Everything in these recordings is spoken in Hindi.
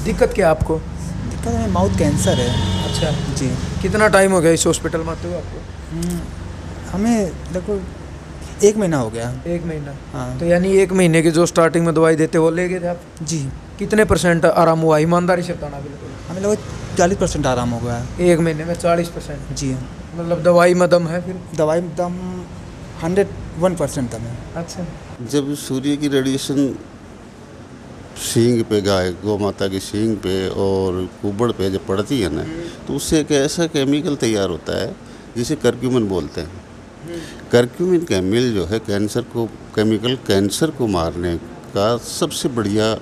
दिक्कत क्या है आपको? दिक्कत है, माउथ कैंसर है। अच्छा, जी। कितना टाइम हो गया इस हॉस्पिटल में आते हुए आपको? हमें लगभग 1 महीना हो गया। 1 महीना। हाँ। तो यानी 1 महीने की जो स्टार्टिंग में दवाई देते वो ले गए थे आप? जी। कितने % आराम हुआ, ईमानदारी से बताना बिल्कुल? हमें लगभग 40% आराम हो गया है। 1 महीने में 40%? जी। मतलब दवाई में दम है फिर? दवाई में दम 101% दम है। अच्छा। जब सूर्य की रेडिएशन सींग पे, गाय गौ माता की सींग पे और कुबड़ पे जब पड़ती है ना, तो उससे एक ऐसा केमिकल तैयार होता है जिसे करक्यूमिन बोलते हैं। करक्यूमिन केमिकल जो है कैंसर को मारने का सबसे बढ़िया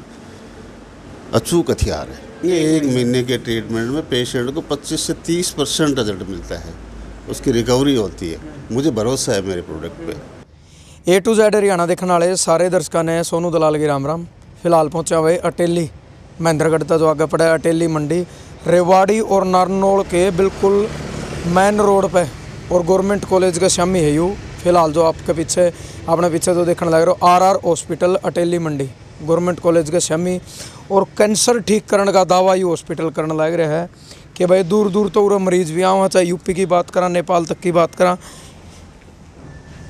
अचूक हथियार है। ये 1 महीने के ट्रीटमेंट में पेशेंट को 25 से 30% रिजल्ट मिलता है, उसकी रिकवरी होती है। मुझे भरोसा है मेरे प्रोडक्ट पे। A to Z हरियाणा देखने वाले सारे दर्शकों ने सोनू दलाल की राम राम। फिलहाल पहुंचा हुए अटेली महेंद्रगढ़ का जो आगे पड़ा है अटेली मंडी, रेवाड़ी और नारनौल के बिल्कुल मेन रोड पे और गवर्नमेंट कॉलेज का सामने है यू। फिलहाल जो आपके पीछे अपने पीछे जो देखने लग रहे हो RR हॉस्पिटल अटेली मंडी, गवर्नमेंट कॉलेज के सामने। और कैंसर ठीक करने का दावा ये हॉस्पिटल करने लग रहा है कि भाई दूर दूर तो उरा मरीज भी आवा, चाहे यूपी की बात करा, नेपाल तक की बात करा।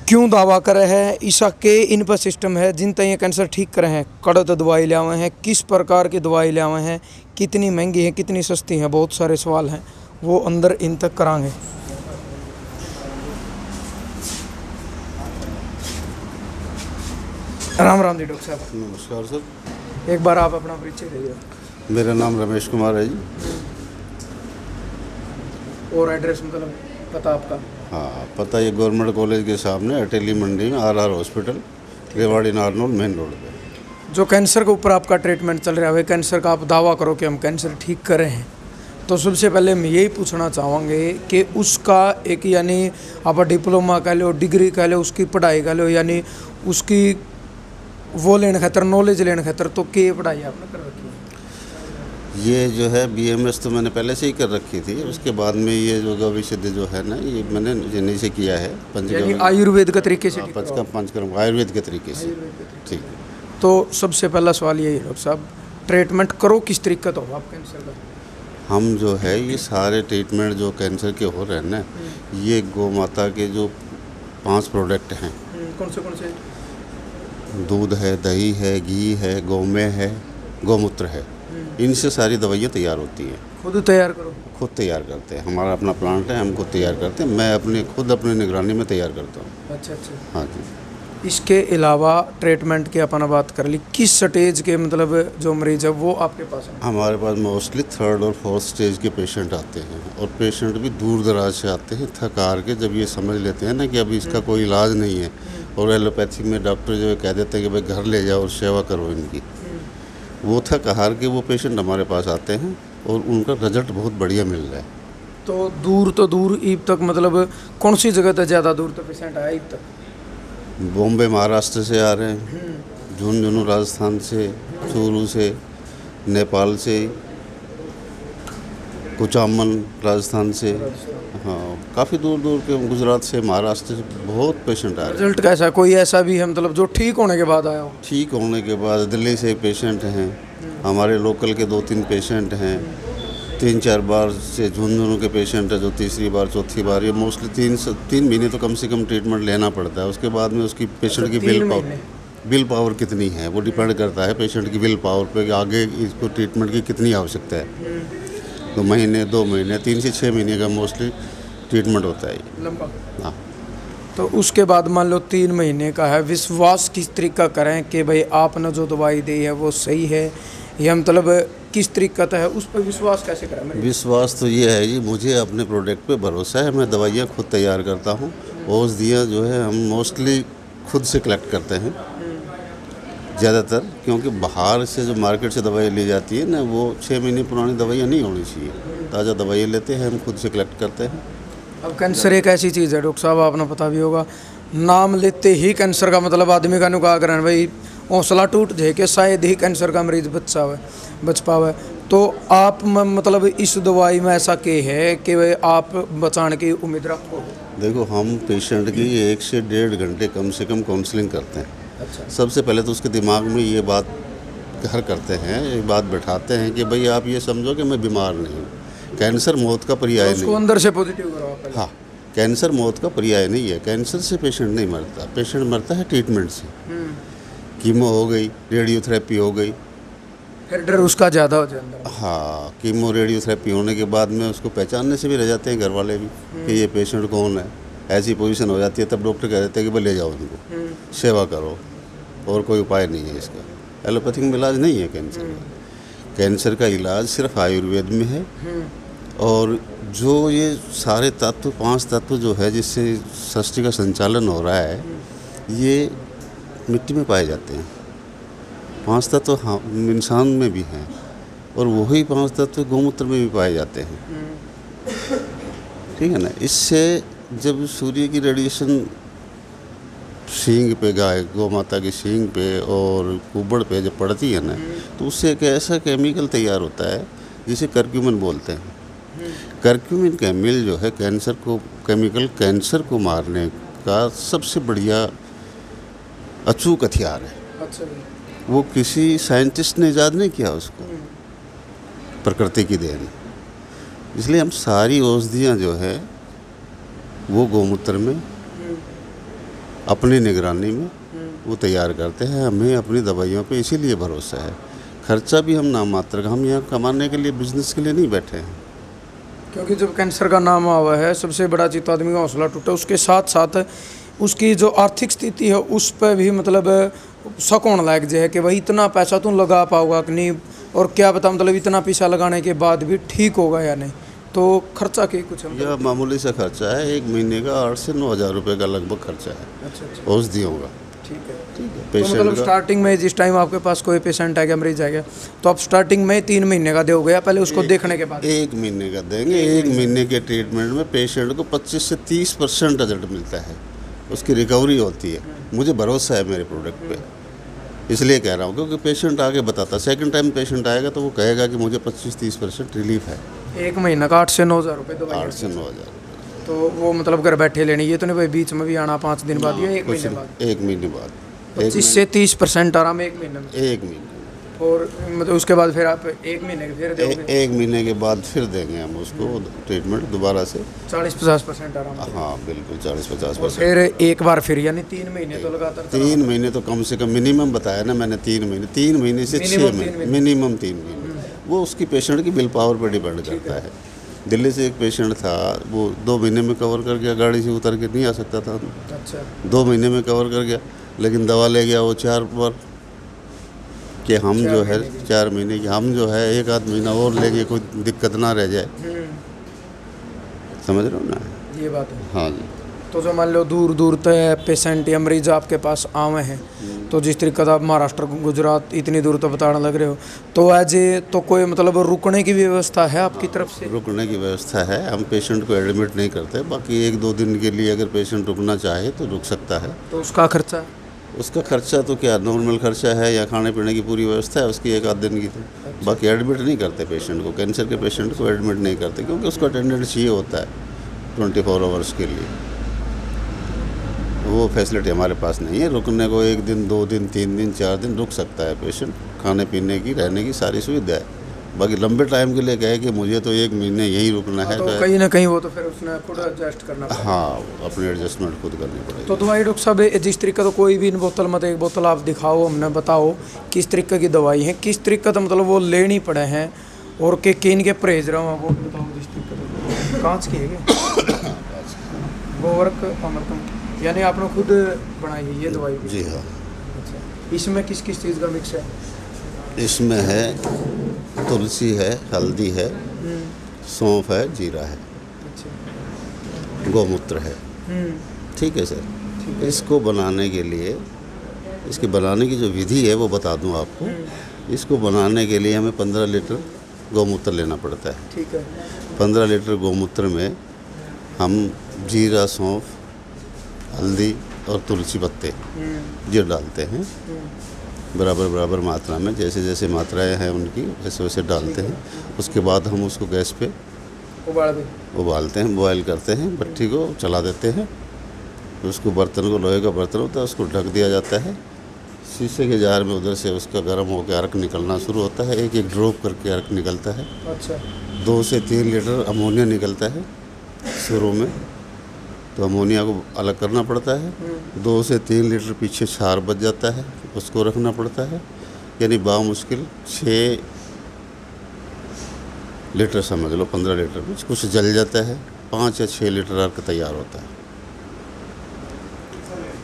क्यों दावा करे है? ईसा के इन पर सिस्टम है जिन तक ये कैंसर ठीक करे हैं, कड़त दवाई ले आवे हैं, किस प्रकार की दवाई ले आवे हैं, कितनी महंगी है, कितनी सस्ती है, बहुत सारे सवाल हैं वो अंदर इन तक करांगे। राम राम जी डॉक्टर साहब। नमस्कार सर। एक बार आप अपना परिचय दीजिए। मेरा नाम रमेश कुमार है जी। और एड्रेस मतलब पता आपका? हाँ, पता ये गवर्नमेंट कॉलेज के सामने अटेली मंडी में RR hospital, Rewari Narnaul main road पे। जो कैंसर के ऊपर आपका ट्रीटमेंट चल रहा है, कैंसर का आप दावा करो कि हम कैंसर ठीक कर रहे हैं, तो सबसे पहले हम यही पूछना चाहेंगे कि उसका एक यानी आप डिप्लोमा कह लो, डिग्री कह लो, उसकी पढ़ाई कह लो, यानी उसकी वो लेने खातर, नॉलेज लेने खातर तो क्या पढ़ाई आपने कर रखी है? ये जो है BMS तो मैंने पहले से ही कर रखी थी। उसके बाद में ये जो गविसिद्धि जो है ना, ये मैंने जिन्हीं से किया है। यानी आयुर्वेद के तरीके से? पंचकर्म आयुर्वेद के तरीके से। ठीक है। तो सबसे पहला सवाल यही है डॉक्टर साहब, ट्रीटमेंट करो किस तरीके का हो आप कैंसर का? हम जो है ये सारे ट्रीटमेंट जो कैंसर के हो रहे हैं ना, ये गौ माता के जो 5 प्रोडक्ट हैं। कौन से? दूध है, दही है, घी है, गौमेय है, गौमूत्र है। इनसे सारी दवाइयाँ तैयार होती हैं। खुद तैयार करो? खुद तैयार करते हैं। हमारा अपना प्लांट है, हम खुद तैयार करते हैं। मैं खुद अपनी निगरानी में तैयार करता हूँ। अच्छा। हाँ जी। इसके अलावा ट्रीटमेंट की अपन बात कर ली, किस स्टेज के मतलब जो मरीज है वो आपके पास है? हमारे पास मोस्टली 3rd और 4th स्टेज के पेशेंट आते हैं, और पेशेंट भी दूर दराज से आते हैं थक हार के। जब ये समझ लेते हैं ना कि अभी इसका कोई इलाज नहीं है, और एलोपैथी में डॉक्टर जो कह देते हैं कि भाई घर ले जाओ और सेवा करो इनकी, वो थक हार के वो पेशेंट हमारे पास आते हैं और उनका रिजल्ट बहुत बढ़िया मिल रहा है। तो दूर ईब तक मतलब कौन सी जगह तक ज़्यादा दूर तक पेशेंट आया ईब तक? बॉम्बे महाराष्ट्र से आ रहे हैं, झुंझुनू राजस्थान से, चूरू से, नेपाल से, कुचामन राजस्थान से, हाँ काफ़ी दूर दूर के, गुजरात से, महाराष्ट्र से बहुत पेशेंट आ रहे हैं। रिजल्ट कैसा? कोई ऐसा भी है मतलब जो ठीक होने के बाद आया हो? ठीक होने के बाद दिल्ली से एक पेशेंट हैं, हमारे लोकल के 2-3 पेशेंट हैं, 3-4 बार से झुंझुनू के पेशेंट है जो तीसरी बार चौथी बार। ये मोस्टली 3 महीने तो कम से कम ट्रीटमेंट लेना पड़ता है। उसके बाद में उसकी पेशेंट की विल पावर कितनी है वो डिपेंड करता है पेशेंट की विल पावर पे कि आगे इसको ट्रीटमेंट की कितनी आवश्यकता है। 2 महीने 2 महीने 3 से 6 महीने का मोस्टली ट्रीटमेंट होता है लंबा। हाँ। तो उसके बाद मान लो 3 महीने का है, विश्वास किस तरीका करें कि भाई आपने जो दवाई दी है वो सही है, या मतलब किस तरीका है, उस पर विश्वास कैसे करें? विश्वास तो ये है जी, मुझे अपने प्रोडक्ट पे भरोसा है। मैं दवाइयाँ खुद तैयार करता हूँ। औषधियाँ जो है हम मोस्टली खुद से कलेक्ट करते हैं ज़्यादातर, क्योंकि बाहर से जो मार्केट से दवाई ली जाती है ना, वो 6 महीने पुरानी दवाइयाँ नहीं होनी चाहिए। ताज़ा दवाइयाँ लेते हैं, हम खुद से कलेक्ट करते हैं। अब कैंसर एक ऐसी चीज़ है डॉक्टर साहब, आपने पता भी होगा, नाम लेते ही कैंसर का मतलब आदमी का नुका करें भाई हौसला टूट जाए कि शायद ही कैंसर का मरीज बच पावे। तो आप मतलब इस दवाई में ऐसा क्या है कि भाई आप बचाने की उम्मीद रखो? देखो, हम पेशेंट की 1 से 1.5 घंटे कम से कम काउंसलिंग करते हैं। अच्छा। सबसे पहले तो उसके दिमाग में ये बात घर करते हैं, एक बात बैठाते हैं कि भाई आप ये समझो कि मैं बीमार नहीं हूँ। कैंसर मौत का पर्याय उसको नहीं। अंदर से पॉजिटिव करो पहले। हाँ, कैंसर मौत का पर्याय नहीं है। कैंसर से पेशेंट नहीं मरता, पेशेंट मरता है ट्रीटमेंट से। कीमो हो गई, रेडियोथेरेपी हो गई। फिर डर उसका ज़्यादा हो जाए अंदर। हाँ, कीमो रेडियोथेरेपी होने के बाद में उसको पहचानने से भी रह जाते हैं घर वाले भी कि ये पेशेंट कौन है। ऐसी पोजीशन हो जाती है, तब डॉक्टर कह देते हैं कि भाई ले जाओ उनको, सेवा करो, और कोई उपाय नहीं है इसका। एलोपैथिक में इलाज नहीं है कैंसर का। कैंसर का इलाज सिर्फ आयुर्वेद में है। और जो ये सारे तत्व, 5 तत्व जो है जिससे सृष्टि का संचालन हो रहा है, ये मिट्टी में पाए जाते हैं। 5 तत्व हाँ इंसान में भी हैं, और वही 5 तत्व गौमूत्र में भी पाए जाते हैं। ठीक है ना। इससे जब सूर्य की रेडिएशन सींग पे, गाय गौ माता की सींग पे और कुबड़ पे जब पड़ती है ना, तो उससे एक ऐसा केमिकल तैयार होता है जिसे करक्यूमिन बोलते हैं। करक्यूमिन केमिकल जो है कैंसर को मारने का सबसे बढ़िया अचूक हथियार है। अच्छा। वो किसी साइंटिस्ट ने इजाद नहीं किया उसको, प्रकृति की देन। इसलिए हम सारी औषधियाँ जो है वो गौमूत्र में अपनी निगरानी में वो तैयार करते हैं। हमें अपनी दवाइयों पे इसीलिए भरोसा है। खर्चा भी हम नाम मात्र का, हम यहाँ कमाने के लिए, बिजनेस के लिए नहीं बैठे हैं। क्योंकि जब कैंसर का नाम आवा है, सबसे बड़ा चीज तो आदमी का हौसला टूटा, उसके साथ साथ उसकी जो आर्थिक स्थिति है उस पर भी मतलब शक होने लायक जो है कि भाई इतना पैसा तुम लगा पाओगा कि नहीं, और क्या पता मतलब इतना पैसा लगाने के बाद भी ठीक होगा या नहीं। तो खर्चा के कुछ हम यह मामूली सा खर्चा है, 1 महीने का 8 से 9 हज़ार रुपये का लगभग खर्चा है। अच्छा। औषधियों का। ठीक है। ठीक है। तो पेशेंट मतलब का स्टार्टिंग में जिस टाइम आपके पास कोई पेशेंट आ गया, मरीज आ गया, तो आप स्टार्टिंग में 3 महीने का दोगे या पहले उसको देखने के बाद? 1 महीने का देंगे। 1 महीने के ट्रीटमेंट में पेशेंट को 25 से 30% रिजल्ट मिलता है, उसकी रिकवरी होती है। मुझे भरोसा है मेरे प्रोडक्ट पे, इसलिए कह रहा हूँ क्योंकि पेशेंट आगे बताता। सेकंड टाइम पेशेंट आएगा तो वो कहेगा कि मुझे 25-30% रिलीफ है। 1 महीना का 8 से 9 हज़ार रुपये दवाई? 8 से 9 हज़ार। तो वो मतलब घर बैठे लेनी, ये तो नहीं भाई बीच में भी आना 5 दिन बाद या 1 महीने बाद? 1 महीने बाद। 25 से 30% आराम 1 महीने में? 1 महीने। और मतलब उसके बाद फिर आप 1 महीने के फिर दोगे? 1 महीने के बाद फिर देंगे हम उसको ट्रीटमेंट दोबारा से। 40-50% आराम? हाँ बिल्कुल, 40-50%। और फिर एक बार फिर, यानी 3 महीने तो लगातार? 3 महीने तो कम से कम मिनिमम बताया ना मैंने। 3 महीने, 3 महीने से 6 महीने, मिनिमम 3 महीने। वो उसकी पेशेंट की विल पावर पर डिपेंड करता है। दिल्ली से एक पेशेंट था, वो 2 महीने में कवर कर गया, गाड़ी से उतर के नहीं आ सकता था। अच्छा। 2 महीने में कवर कर गया, लेकिन दवा ले गया वो 4 बार कि हम जो है 4 महीने की, हम जो है 1 आध महीना और लेंगे, कोई दिक्कत ना रह जाए। समझ रहे हो ना? ये बात है। हाँ जी। तो जो मान लो दूर दूर तक पेशेंट या मरीज आपके पास आवे हैं, तो जिस तरीके का आप महाराष्ट्र गुजरात इतनी दूर तो बताने लग रहे हो, तो एज ए तो कोई मतलब रुकने की व्यवस्था है आपकी तरफ से? रुकने की व्यवस्था है। हम पेशेंट को एडमिट नहीं करते। बाकी 1-2 दिन के लिए अगर पेशेंट रुकना चाहे तो रुक सकता है। तो उसका खर्चा? उसका खर्चा तो क्या नॉर्मल खर्चा है, या खाने पीने की पूरी व्यवस्था है उसकी 1 आध दिन की। तो बाकी एडमिट नहीं करते पेशेंट को। कैंसर के पेशेंट को एडमिट नहीं करते क्योंकि उसका अटेंडेंट चाहिए होता है 24 आवर्स के लिए। वो फैसिलिटी हमारे पास नहीं है। रुकने को 1 दिन, 2 दिन, 3 दिन, 4 दिन रुक सकता है पेशेंट। खाने पीने की, रहने की सारी सुविधा है। बाकी लंबे टाइम के लिए कहे कि मुझे तो 1 महीने यहीं रुकना है, तो कहीं ना कहीं वो तो फिर उसने खुद एडजस्ट करना पड़ेगा। हाँ, अपनी एडजस्टमेंट खुद करनी पड़ेगी। तो दवाई डॉक्टर साहब जिस तरीके तो कोई भी इन बोतल मत एक बोतल आप दिखाओ, हमने बताओ किस तरीके की दवाई है, किस तरीके तो मतलब वो लेनी पड़े हैं, और के किन के परहेज रहा हूँ वो बताओ। जिस तरीके कांच की है क्या? गोवर्क अमृतम, यानी आपने खुद बनाई है ये दवाई भी? जी हाँ। अच्छा। इसमें किस किस चीज़ का मिक्स है? इसमें है तुलसी है, हल्दी है, सौंफ है, जीरा है, अच्छा। गौमूत्र है। ठीक है सर। इसको बनाने के लिए, इसके बनाने की जो विधि है वो बता दूं आपको। इसको बनाने के लिए हमें 15 लीटर गौमूत्र लेना पड़ता है। ठीक है। 15 लीटर गौमूत्र में हम जीरा, सौंफ, हल्दी और तुलसी पत्ते ये डालते हैं बराबर बराबर मात्रा में। जैसे जैसे मात्राएं हैं उनकी वैसे वैसे डालते हैं। उसके बाद हम उसको गैस पे उबालते हैं, बॉयल करते हैं, भट्टी को चला देते हैं। उसको बर्तन को, लोहे का बर्तन होता है, उसको ढक दिया जाता है शीशे के जार में उधर से उसका गर्म होकर अर्क निकलना शुरू होता है। एक एक ड्रॉप करके अर्क निकलता है। अच्छा 2 से 3 लीटर अमोनिया निकलता है शुरू में, तो अमोनिया को अलग करना पड़ता है। 2 से 3 लीटर पीछे क्षार बच जाता है, उसको रखना पड़ता है। यानी बामुश्किल 6 लीटर समझ लो, 15 लीटर में कुछ जल जाता है। 5 या 6 लीटर अर्क तैयार होता है।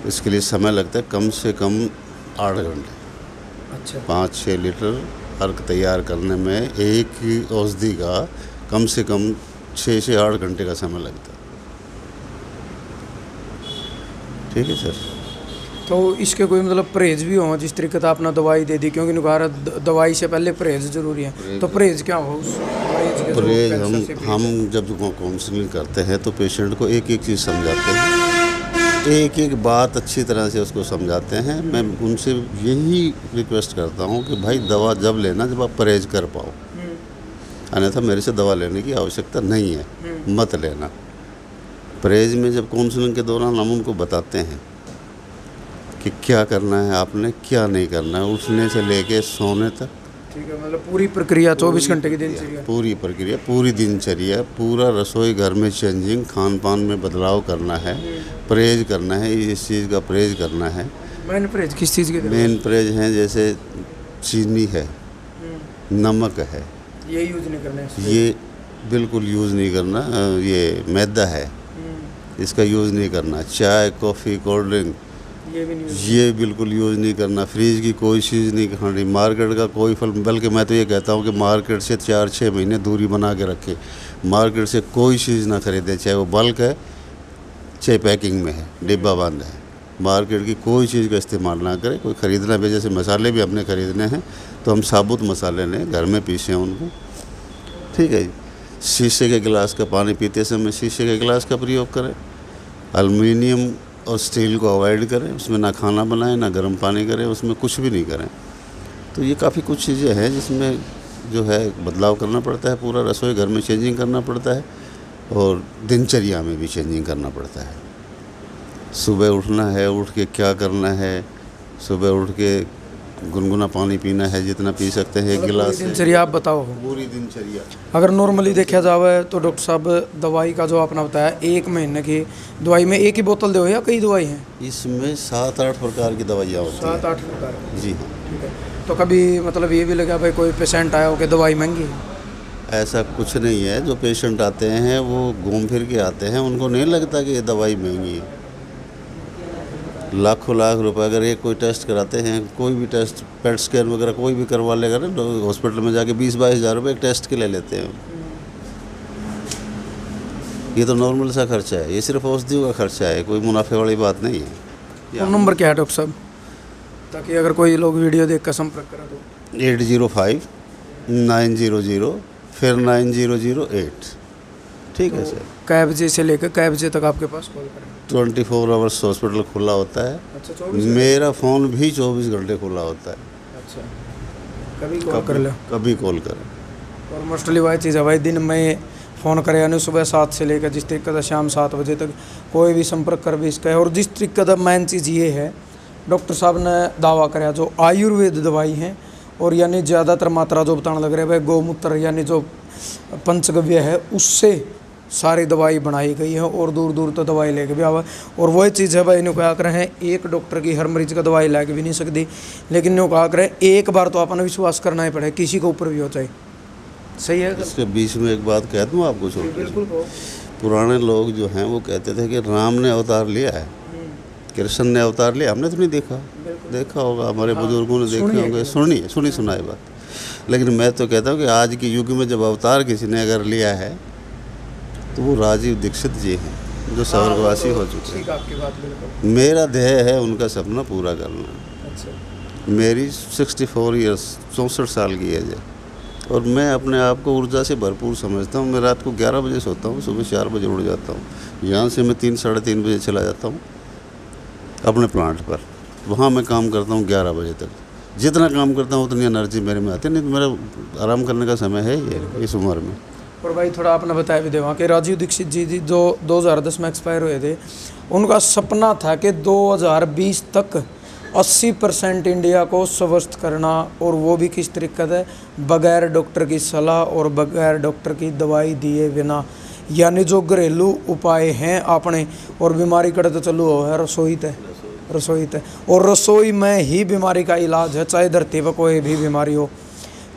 इसके लिए समय लगता है कम से कम 8 घंटे। अच्छा 5-6 लीटर अर्क तैयार करने में एक ही औषधि का कम से कम 6 से 8 घंटे का समय लगता है। ठीक है सर। तो इसके कोई मतलब परहेज भी हो जिस तरीके से आपने दवाई दे दी, क्योंकि नुकहा दवाई से पहले परहेज जरूरी है, तो परहेज क्या हो उस परहेज के जो परहेज कैंसर से हम जब काउंसलिंग करते हैं तो पेशेंट को एक एक चीज़ समझाते हैं, एक एक बात अच्छी तरह से उसको समझाते हैं। मैं उनसे यही रिक्वेस्ट करता हूँ कि भाई दवा जब लेना जब आप परहेज कर पाओ, अन्यथा मेरे से दवा लेने की आवश्यकता नहीं है, मत लेना। परहेज में जब काउंसलिंग के दौरान हम उनको बताते हैं कि क्या करना है आपने, क्या नहीं करना है, उठने से लेके सोने तक। ठीक है, मतलब पूरी प्रक्रिया 24 घंटे की दिनचर्या। पूरी प्रक्रिया, पूरी दिनचर्या, पूरा रसोई घर में चेंजिंग, खान पान में बदलाव करना है, परहेज करना है, इस चीज़ का परहेज करना है। मैंने परहेज किस चीज़ के मेन परहेज हैं जैसे चीनी है, नमक है, ये यूज नहीं करना है। ये बिल्कुल यूज़ नहीं करना। ये मैदा है, इसका यूज़ नहीं करना। चाय, कॉफ़ी, कोल्ड ड्रिंक, ये भी नहीं ये बिल्कुल यूज़ नहीं करना। फ्रीज की कोई चीज़ नहीं खानी। मार्केट का कोई फल, बल्कि मैं तो ये कहता हूँ कि मार्केट से 4-6 महीने दूरी बना के रखें। मार्केट से कोई चीज़ ना खरीदें, चाहे वो बल्क है चाहे पैकिंग में है, डिब्बा बंद है। मार्केट की कोई चीज़ का इस्तेमाल ना करें। कोई ख़रीदना भी, जैसे मसाले भी अपने ख़रीदने हैं तो हम साबुत मसाले लें, घर में पीसें उनको। ठीक है जी। शीशे के गिलास का पानी पीते समय शीशे के गिलास का प्रयोग करें। एल्युमिनियम और स्टील को अवॉइड करें, उसमें ना खाना बनाएं ना गर्म पानी करें, उसमें कुछ भी नहीं करें। तो ये काफ़ी कुछ चीज़ें हैं जिसमें जो है बदलाव करना पड़ता है। पूरा रसोई घर में चेंजिंग करना पड़ता है और दिनचर्या में भी चेंजिंग करना पड़ता है। सुबह उठना है, उठ के क्या करना है, सुबह उठ के गुनगुना पानी पीना है, जितना पी सकते हैं 1 गिलास। दिनचर्या आप बताओ। पूरी दिनचर्या। अगर नॉर्मली देखा जाए तो डॉक्टर साहब दवाई का जो आपने बताया 1 महीने की दवाई में एक ही बोतल दो या कई दवाई हैं? इसमें 7-8 प्रकार की दवाइयाँ होती हैं। 7-8 प्रकार। जी हाँ। ठीक है, तो कभी मतलब ये भी लगा भाई कोई पेशेंट आया हो कि दवाई महंगी है? ऐसा कुछ नहीं है। जो पेशेंट आते हैं वो घूम फिर के आते हैं, उनको नहीं लगता कि ये दवाई महंगी है। लाखों लाख रुपए अगर एक कोई टेस्ट कराते हैं, कोई भी टेस्ट, पेट स्कैन वगैरह कोई भी करवा लेगा ना, तो हॉस्पिटल में जाके 20-22 हज़ार रुपये एक टेस्ट के ले लेते हैं। ये तो नॉर्मल सा खर्चा है, ये सिर्फ औषधियों का खर्चा है, कोई मुनाफे वाली बात नहीं है। फ़ोन नंबर क्या है डॉक्टर साहब, ताकि अगर कोई लोग वीडियो देख कर संपर्क करा तो? 805-900 फिर 9008। ठीक है सर। कै बजे से लेकर कै बजे तक आपके पास कॉल करें? 24 आवर्स हॉस्पिटल खुला होता है। अच्छा 24? मेरा फ़ोन भी 24 घंटे खुला होता है। अच्छा, कभी कॉल कर लो, कभी कॉल करें। और मोस्टली वही चीज़ है भाई, दिन में फ़ोन करे यानी सुबह 7 से लेकर जिस तरीके से शाम 7 बजे तक कोई भी संपर्क कर भी इसका है। और जिस तरीके का मेन चीज़ ये है, डॉक्टर साहब ने दावा कराया जो आयुर्वेद दवाई है, और यानी ज़्यादातर मात्रा जो बताने लग रहे हैं भाई गौमूत्र यानी जो पंचगव्य है उससे सारी दवाई बनाई गई है, और दूर दूर तक दवाई लेके भी आवा। और वही चीज़ है भाई, इन्हों क्या करें हैं, एक डॉक्टर की हर मरीज का दवाई ला के भी नहीं सकती, लेकिन इन्हों क्या करें एक बार तो अपना विश्वास करना ही पड़े, किसी के ऊपर भी हो चाहे। सही है। इसके बीच में एक बात कह दूँ आपको छोड़। बिल्कुल। पुराने लोग जो हैं वो कहते थे कि राम ने अवतार लिया है, कृष्ण ने अवतार लिया। हमने तो नहीं देखा, देखा होगा, हमारे बुजुर्गों ने देखे होंगे, सुनी सुनाई बात। लेकिन मैं तो कहता हूँ कि आज के युग में जब अवतार किसी ने अगर लिया है तो वो राजीव दीक्षित जी हैं, जो स्वर्गवासी हो चुके हैं। आपकी बात बिल्कुल। मेरा ध्येय है उनका सपना पूरा करना। अच्छा। मेरी 64 ईयर्स 64 साल की एज है, और मैं अपने आप को ऊर्जा से भरपूर समझता हूँ। मैं रात को 11 बजे सोता हूँ, सुबह 4 बजे उठ जाता हूँ। यहाँ से मैं 3-3:30 बजे चला जाता हूँ अपने प्लांट पर, वहाँ मैं काम करता हूँ 11 बजे तक। जितना काम करता हूँ उतनी एनर्जी मेरे में आती है, नहीं तो मेरा आराम करने का समय है ये इस उम्र में। और भाई थोड़ा आपने बताया भी देवा कि राजीव दीक्षित जी जो 2010 में एक्सपायर हुए थे, उनका सपना था कि 2020 तक 80% इंडिया को स्वस्थ करना, और वो भी किस तरीके से, बगैर डॉक्टर की सलाह और बगैर डॉक्टर की दवाई दिए बिना। यानी जो घरेलू उपाय हैं अपने, और बीमारी कड़े तो चलू हो है रसोई तय, और रसोई में ही बीमारी का इलाज है, चाहे धरती पर कोई भी बीमारी हो।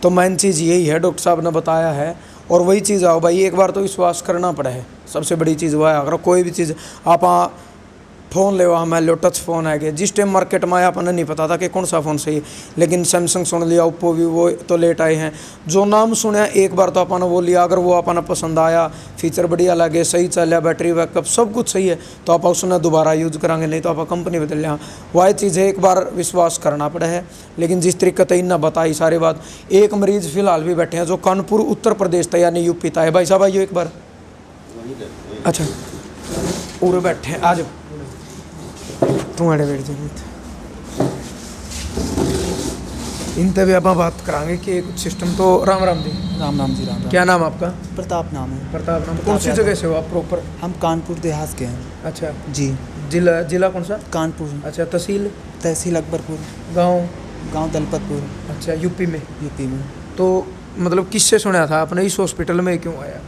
तो मेन चीज़ यही है, डॉक्टर साहब ने बताया है, और वही चीज़ आओ भाई, एक बार तो विश्वास करना पड़ा है। सबसे बड़ी चीज़ वह है, अगर कोई भी चीज़ आप फ़ोन ले हमें लो, टच फ़ोन है कि जिस टाइम मार्केट में आया अपन नहीं पता था कि कौन सा फ़ोन सही है, लेकिन सैमसंग सुन लिया, ओप्पो वीवो तो लेट आए हैं, जो नाम सुने एक बार तो अपन वो लिया, अगर वो अपन पसंद आया, फीचर बढ़िया लगे, सही चल, बैटरी बैकअप सब कुछ सही है, तो आप उसने दोबारा यूज कराएंगे, नहीं तो आप कंपनी बदल लिया। वह चीज़ है, एक बार विश्वास करना पड़ा है। लेकिन जिस तरीके से इन्हें बताई सारी बात, एक मरीज़ फिलहाल भी बैठे हैं जो कानपुर उत्तर प्रदेश था, यानी यूपी था है। भाई साहब आइए एक बार, अच्छा पूरे बैठे हैं, आज तुम्हारे बैठ जाइए, इनसे भी आप बात कराएंगे कि कुछ सिस्टम। तो राम राम जी। राम राम जी, राम राम। क्या नाम आपका? प्रताप नाम है। प्रताप नाम। कौन सी जगह से हो आप प्रॉपर? हम कानपुर देहात के हैं। अच्छा जी। जिला कौन सा? कानपुर। अच्छा, तहसील अकबरपुर। गांव दलपतपुर। अच्छा, यूपी में। तो मतलब किससे सुना था आपने इस हॉस्पिटल में क्यों आया?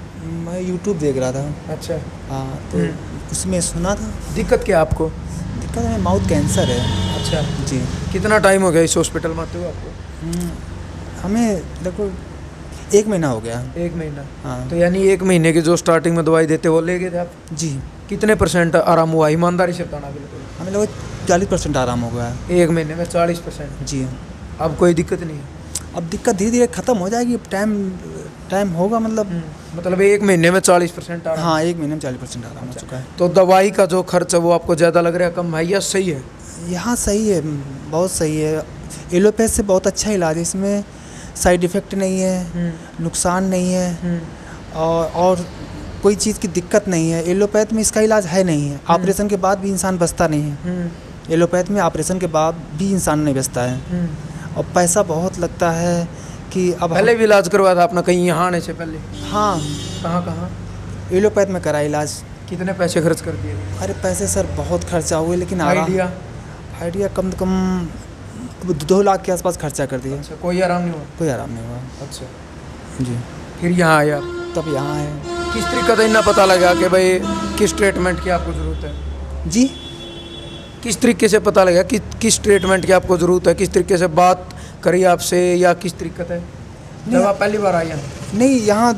मैं यूट्यूब देख रहा था। अच्छा, हाँ, तो उसमें सुना था। दिक्कत क्या आपको? दिक्कत है, माउथ कैंसर है। अच्छा जी। कितना टाइम हो गया इस हॉस्पिटल में आते हुए आपको? हमें लगभग 1 महीना हो गया। 1 महीना? हाँ। तो यानी 1 महीने की जो स्टार्टिंग में दवाई देते वो ले गए थे आप? जी। कितने % आराम हुआ, ईमानदारी से बताना बिल्कुल? हमें लगभग 40% आराम हो गया है। 1 महीने में 40%? जी। अब कोई दिक्कत नहीं है? अब दिक्कत धीरे धीरे ख़त्म हो जाएगी, टाइम होगा, मतलब 1 महीने में 40% आराम? हाँ, 1 महीने में 40% आराम हो चुका है। तो दवाई का जो खर्च है वो आपको ज़्यादा लग रहा है, कम है या सही है? यहाँ सही है, बहुत सही है। एलोपैथ से बहुत अच्छा इलाज है, इसमें साइड इफ़ेक्ट नहीं है, नुकसान नहीं है, और कोई चीज़ की दिक्कत नहीं है। एलोपैथ में इसका इलाज है नहीं है, ऑपरेशन के बाद भी इंसान बचता नहीं है। एलोपैथ में ऑपरेशन के बाद भी इंसान नहीं बचता है, और पैसा बहुत लगता है कि अब पहले भी इलाज करवाया था आपने कहीं यहाँ आने से पहले? हाँ। कहाँ? एलोपैथ में करा इलाज। कितने पैसे खर्च कर दिए? अरे पैसे सर बहुत खर्चा हुए, लेकिन आइडिया कम से कम 2 लाख के आसपास खर्चा कर दिया। अच्छा, कोई आराम नहीं हुआ? कोई आराम नहीं हुआ। अच्छा जी। फिर यहाँ आया? तब यहाँ है। किस तरीके से इतना पता लगा कि भाई किस ट्रीटमेंट की आपको ज़रूरत है? जी। किस तरीके से पता लगा कि किस ट्रीटमेंट की आपको ज़रूरत है? किस तरीके से बात करी आपसे, या किस तरीके से? जब आप पहली बार आए हैं? नहीं, यहाँ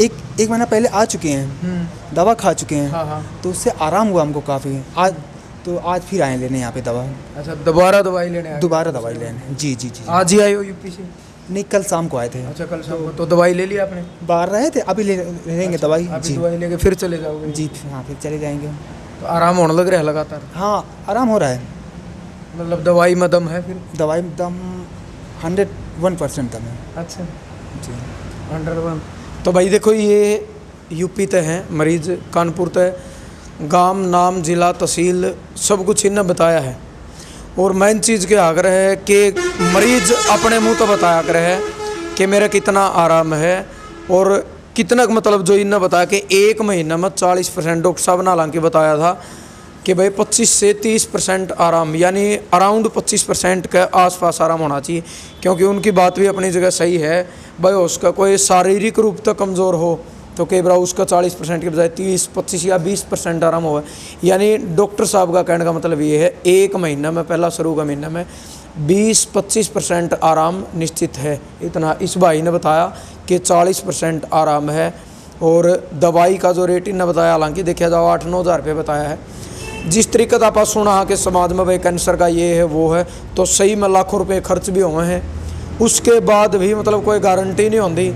एक महीना पहले आ चुके हैं, दवा खा चुके हैं। हाँ। तो उससे आराम हुआ हमको काफ़ी। आज फिर आए लेने यहाँ पे दवा। अच्छा, दोबारा दवाई लेने आए? दोबारा दवाई लेने। जी। आज ही आए हो यूपी से? नहीं, कल शाम को आए थे। अच्छा, कल शाम को। तो दवाई ले ली आपने? बाहर रहे थे, अभी लेंगे दवाई। अभी दवाई लेके फिर चले जाओगे? जी, हाँ, फिर चले जाएंगे। तो आराम होने लग रहा है लगातार? हाँ, आराम हो रहा है। मतलब दवाई में दम है? फिर दवाई में दम 101% दम है। अच्छा जी, 101। तो भाई देखो, ये यूपी तय हैं मरीज़, कानपुर तय, गांव, नाम, ज़िला, तहसील सब कुछ इन्हें बताया है। और मेन चीज़ के आग्रह है कि मरीज़ अपने मुंह तो बताया कर है कि मेरा कितना आराम है, और कितना मतलब जो इन्हें बताया कि 1 महीना में 40%, डॉक्टर साहब ने हालांकि बताया था कि भाई 25 से 30% आराम, यानी अराउंड 25% के आसपास आराम होना चाहिए। क्योंकि उनकी बात भी अपनी जगह सही है भाई, उसका कोई शारीरिक रूप से कमज़ोर हो तो कई बार उसका 40% के बजाय 30, 25 या 20% आराम हुआ। यानी डॉक्टर साहब का कहने का मतलब ये है 1 महीना में, पहला शुरू का महीना में 20-25% आराम निश्चित है। इतना इस भाई ने बताया कि 40% आराम है। और दवाई का जो रेट इन्हें बताया, हालांकि देखा जाओ 8-9 हज़ार रुपये बताया है। जिस तरीके से आप सुना कि समाज में भाई कैंसर का ये है वो है, तो सही में लाखों रुपए खर्च भी हुए हैं, उसके बाद भी मतलब कोई गारंटी नहीं होती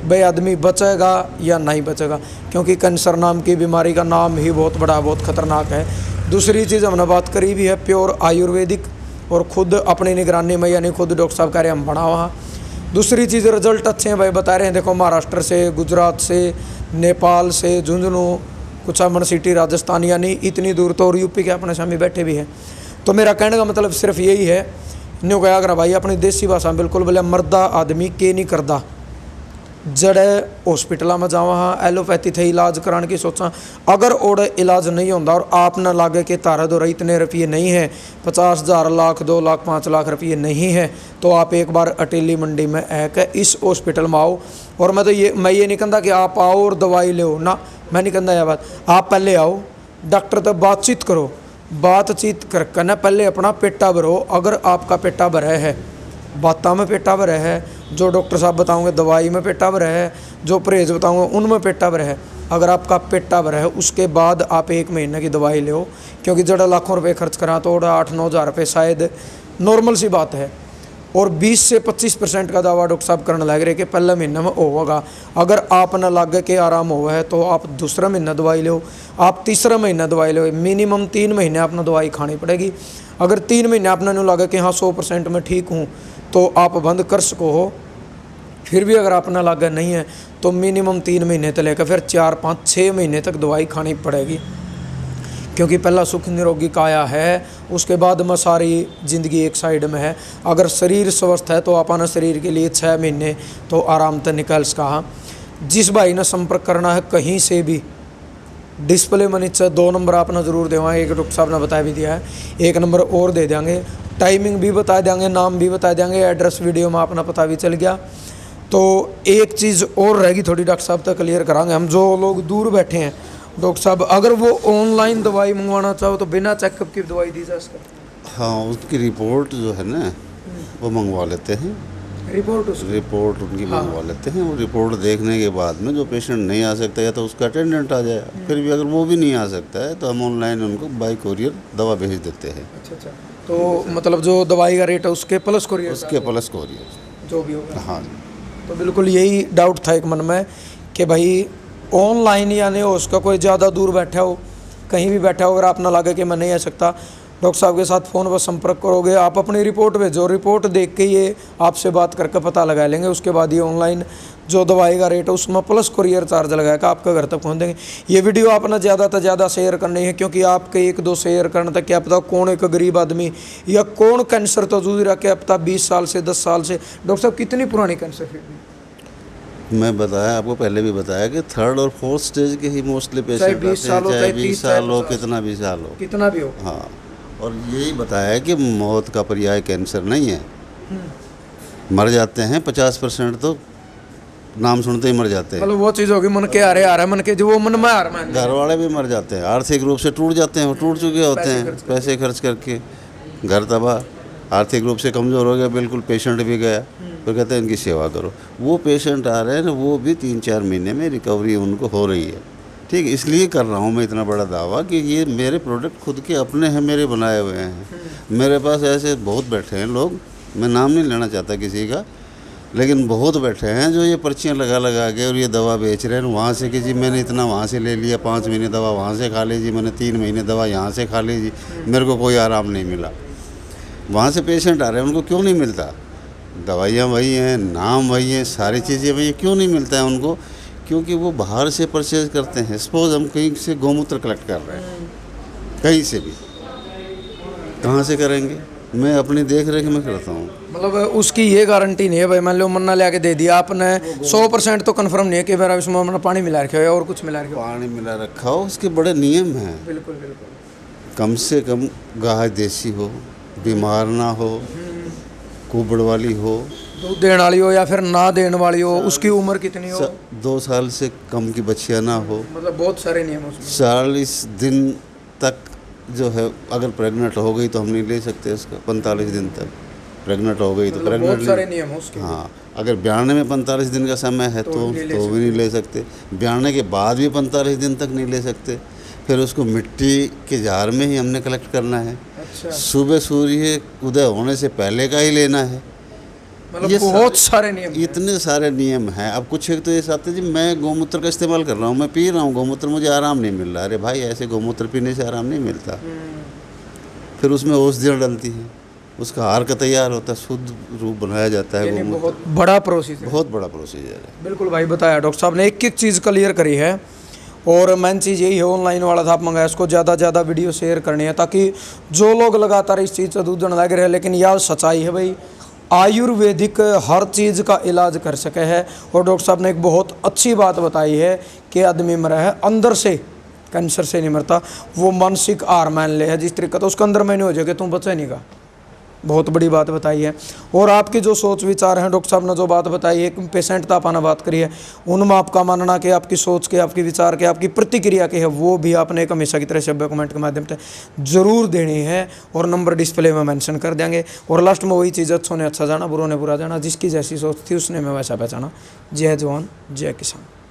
भाई आदमी बचेगा या नहीं बचेगा, क्योंकि कैंसर नाम की बीमारी का नाम ही बहुत बड़ा, बहुत ख़तरनाक है। दूसरी चीज़ हमने बात करी भी है प्योर आयुर्वेदिक, और ख़ुद अपनी निगरानी में, यानी खुद डॉक्टर साहब कह रहे हैं हम बना वहाँ। दूसरी चीज़ रिजल्ट अच्छे हैं भाई, बता रहे हैं। देखो महाराष्ट्र से, गुजरात से, नेपाल से, झुंझुनू, कुछ अमन सिटी, राजस्थान, यानी इतनी दूर तो, और यूपी के अपने सामने बैठे भी हैं। तो मेरा कहने का मतलब सिर्फ यही है, न्यू कहा अगर भाई अपनी देसी भाषा में बिल्कुल बोले, मर्दा आदमी के नहीं करदा, जड़े हॉस्पिटलों में जावा हाँ एलोपैथी थे इलाज कराने की सोचा, अगर ओड़े इलाज नहीं होता और आप न लागे कि तारा दो इतने रुपये नहीं है, 50,000 लाख 2 लाख 5 लाख रुपये नहीं है, तो आप एक बार अटेली मंडी में आके इस हॉस्पिटल में आओ। और मैं ये नहीं कहता कि आप आओ और दवाई लो ना, मैं नहीं कहता यह बात। आप पहले आओ, डॉक्टर तक बातचीत करो, बातचीत करके ना पहले अपना पेटा भरो। अगर आपका पेटा भरा है, बातों में पेटा भरा है, जो डॉक्टर साहब बताओगे दवाई में पेटा भरा है, जो परहेज बताऊँगा उनमें पेटा भरा है, अगर आपका पेटा भरा है उसके बाद आप 1 महीने की दवाई लो। क्योंकि जड़ा लाखों रुपए खर्च करा तो 8-9 हज़ार रुपये शायद नॉर्मल सी बात है। और 20 से 25% का दावा डॉक्टर साहब करने लग रहे कि पहले महीने में होगा। अगर आप न लगे कि आराम हुआ है तो आप दूसरा महीना दवाई लो, आप तीसरा महीना दवाई लो। मिनिमम 3 महीने आपने दवाई खानी पड़ेगी। अगर 3 महीने आपने नहीं लगे कि हाँ 100% में ठीक हूँ तो आप बंद कर सको हो। फिर भी अगर आपने लगे नहीं है तो मिनिमम 3 महीने से लेकर फिर 4, 5, 6 महीने तक दवाई खानी पड़ेगी। क्योंकि पहला सुख निरोगी काया है, उसके बाद में सारी ज़िंदगी एक साइड में है। अगर शरीर स्वस्थ है तो अपना शरीर के लिए 6 महीने तो आराम से निकल सका। जिस भाई ने संपर्क करना है कहीं से भी, डिस्प्ले में नीचे 2 नंबर आपने ज़रूर देवा, एक डॉक्टर साहब ने बता भी दिया है, 1 नंबर और दे देंगे, टाइमिंग भी बता देंगे, नाम भी बता देंगे, एड्रेस वीडियो में अपना पता भी चल गया। तो एक चीज़ और रहेगी थोड़ी डॉक्टर साहब तक क्लियर कराएंगे हम, जो लोग दूर बैठे हैं डॉक्टर साहब, अगर वो ऑनलाइन दवाई मंगवाना चाहो तो बिना चेकअप की दवाई दी जा सकती? हाँ, उसकी रिपोर्ट जो है ना वो मंगवा लेते हैं, रिपोर्ट उनकी मंगवा लेते हैं। वो रिपोर्ट देखने के बाद में जो पेशेंट नहीं आ सकता या तो उसका अटेंडेंट आ जाए, फिर भी अगर वो भी नहीं आ सकता है तो हम ऑनलाइन उनको बाई कोरियर दवा भेज देते हैं। अच्छा, तो मतलब जो दवाई का रेट है उसके प्लस कोरियर, उसके प्लस कोरियर जो भी होगा। हाँ, तो बिल्कुल यही डाउट था एक मन में कि भाई ऑनलाइन यानी हो उसका कोई ज़्यादा दूर बैठा हो, कहीं भी बैठा हो, अगर आप ना लगे कि मैं नहीं आ सकता, डॉक्टर साहब के साथ फ़ोन पर संपर्क करोगे, आप अपनी रिपोर्ट भेजो, रिपोर्ट देख के ये आपसे बात करके पता लगा लेंगे। उसके बाद ये ऑनलाइन जो दवाई का रेट है उसमें प्लस कुरियर चार्ज लगाकर आपका घर तक पहुँच देंगे। ये वीडियो आपने ज़्यादा से ज़्यादा शेयर करनी है, क्योंकि आपके 1-2 शेयर करने तक क्या पता कौन एक गरीब आदमी या कौन कैंसर तो जूझ रहा, क्या पता 20 साल से 10 साल से। डॉक्टर साहब कितनी पुरानी कैंसर फिर भी? मैं बताया आपको, पहले भी बताया कि 3rd और 4th स्टेज के ही मोस्टली पेशेंट आते हैं, चाहे 20 साल हो, कितना भी साल हो, कितना भी हो। हाँ, और यही बताया कि मौत का पर्याय कैंसर नहीं है। मर जाते हैं 50% तो नाम सुनते ही मर जाते हैं। मतलब वो चीज़ होगी मन के आ रहा है, मन के जो वो मन में आ रहा है। घर वाले भी मर जाते हैं, आर्थिक रूप से टूट जाते हैं, वो टूट चुके होते हैं, पैसे खर्च करके घर तबाह, आर्थिक रूप से कमज़ोर हो गया, बिल्कुल पेशेंट भी गया, फिर कहते हैं इनकी सेवा करो। वो पेशेंट आ रहे हैं ना, वो भी 3-4 महीने में रिकवरी उनको हो रही है। ठीक, इसलिए कर रहा हूँ मैं इतना बड़ा दावा कि ये मेरे प्रोडक्ट खुद के अपने हैं, मेरे बनाए हुए हैं। मेरे पास ऐसे बहुत बैठे हैं लोग, मैं नाम नहीं लेना चाहता किसी का, लेकिन बहुत बैठे हैं जो ये पर्चियाँ लगा लगा के और ये दवा बेच रहे हैं वहाँ से कि जी मैंने इतना वहाँ से ले लिया, 5 महीने दवा वहाँ से खा लीजिए, मैंने 3 महीने दवा यहाँ से खा लीजिए, मेरे को कोई आराम नहीं मिला। वहाँ से पेशेंट आ रहे हैं, उनको क्यों नहीं मिलता? दवाइयाँ वही हैं, नाम वही हैं, सारी चीज़ें वही हैं, क्यों नहीं मिलता है उनको? क्योंकि वो बाहर से परचेज करते हैं। सपोज हम कहीं से गौमूत्र कलेक्ट कर रहे हैं, कहीं से भी, कहाँ से करेंगे? मैं अपनी देख रेख में करता हूँ। मतलब उसकी ये गारंटी नहीं है भाई, मान लो मन्ना ले आके दे दिया आपने, 100% तो कंफर्म नहीं है कि मेरा इसमें अपना पानी मिला रखे हो और कुछ मिला रखे हो। पानी मिला रखा हो, उसके बड़े नियम हैं। बिल्कुल बिल्कुल। कम से कम गाय देसी हो, बीमार ना हो, कुबड़ वाली हो, दूध देने वाली हो या फिर ना देने वाली हो, उसकी उम्र कितनी हो, 2 साल से कम की बच्चियाँ ना हो, मतलब बहुत सारे नियम उसमें। 40 दिन तक जो है, अगर प्रेग्नेंट हो गई तो हम नहीं ले सकते उसका, 45 दिन तक प्रेग्नेंट हो गई तो मतलब प्रेग्नेंट बहुत सारे नियम हैं उसके। हाँ, अगर ब्याने में 45 दिन का समय है तो भी नहीं ले सकते, ब्याने के बाद भी 45 दिन तक नहीं ले सकते। फिर उसको मिट्टी के जार में ही हमने कलेक्ट करना है। अच्छा, सुबह सूर्य उदय होने से पहले का ही लेना है। मतलब ये बहुत सारे नियम हैं। इतने सारे नियम हैं। अब कुछ एक तो ये आते जी मैं गौमूत्र का इस्तेमाल कर रहा हूँ, मैं पी रहा हूँ गौमूत्र, मुझे आराम नहीं मिल रहा। अरे भाई, ऐसे गौमूत्र पीने से आराम नहीं मिलता। फिर उसमें औषधियाँ डलती हैं, उसका हार का तैयार होता है, शुद्ध रूप बनाया जाता है। यानी गौमूत्र बहुत बड़ा प्रोसीजर, बहुत बड़ा प्रोसीजर है। बिल्कुल भाई बताया डॉक्टर साहब ने, एक एक चीज़ क्लियर करी है। और मेन चीज़ यही है, ऑनलाइन वाला था आप मंगाया, इसको ज़्यादा ज़्यादा वीडियो शेयर करनी है ताकि जो लोग लगातार इस चीज़ से दूध लगे रहे। लेकिन यह सच्चाई है भाई, आयुर्वेदिक हर चीज़ का इलाज कर सके है। और डॉक्टर साहब ने एक बहुत अच्छी बात बताई है कि आदमी मरा है अंदर से, कैंसर से नहीं मरता, वो मानसिक हार मान ले है जिस तरीके तो उसके अंदर में नहीं हो जाएगा, तुम बचा नहीं का। बहुत बड़ी बात बताई है। और आपके जो सोच विचार हैं, डॉक्टर साहब ने जो बात बताई है, पेशेंट तक आना बात करी है, उनमें आपका मानना कि आपकी सोच के, आपकी विचार के, आपकी प्रतिक्रिया के है, वो भी आपने एक हमेशा की तरह से कमेंट के माध्यम से जरूर देनी है। और नंबर डिस्प्ले में मेंशन कर देंगे। और लास्ट में वही चीज़, अच्छों ने अच्छा जाना, बुरों ने बुरा जाना, जिसकी जैसी सोच थी उसने में वैसा पहचाना। जय जवान जय किसान।